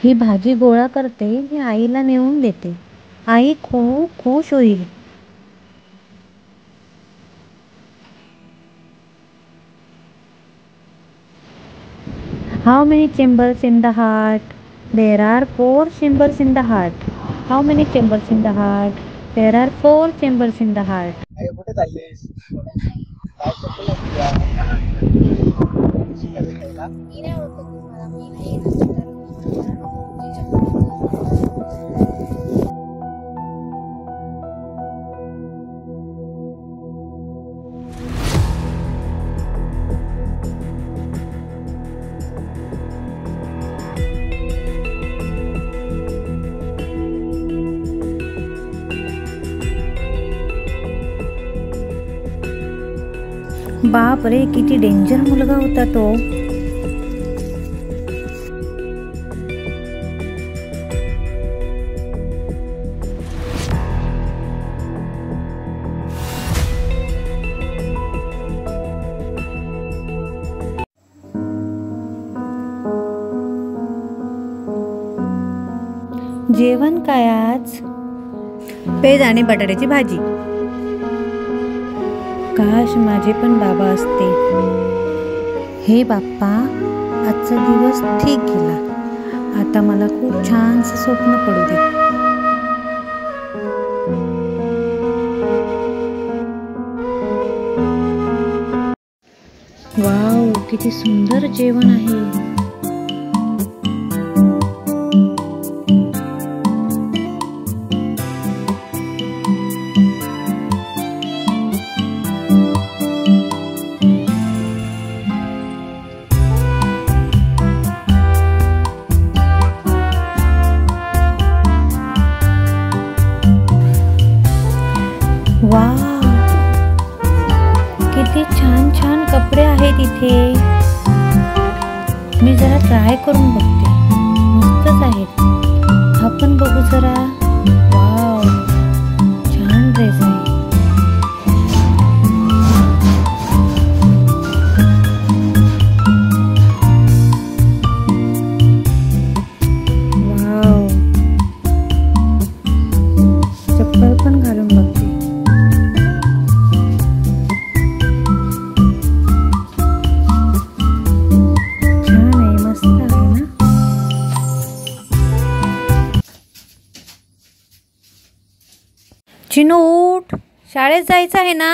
ही भाजी गोळा करते आणि आईला नेऊन देते. आई खूप खुश होईल. How many chambers in the heart? There are 4 chambers in the heart. How many chambers in the heart? There are 4 chambers in the heart. कुठे चाललीस? काय चप्पल आहे तुझ्या? शिकायला जायला? बाप रे, किती डेंजर मुलगा होता तो. जेवण काय आज? पेज आणि बटाट्याची भाजी. काश माझे पण बाबा असते. हे बाप्पा, आजचा दिवस ठीक गेला. आता मला खूप छानसं स्वप्न पडू दे. वाव, किती सुंदर जेवण आहे. वाव, किती छान छान कपडे आहेत इथे. मी जरा ट्राय करून बघते. मस्तच आहेत. आपण बघू जरा. वाव, छान ड्रेस आहे. वाव, चप्पल पण घालून बघते. चिनू, उठ, शाळेत जायचं आहे ना.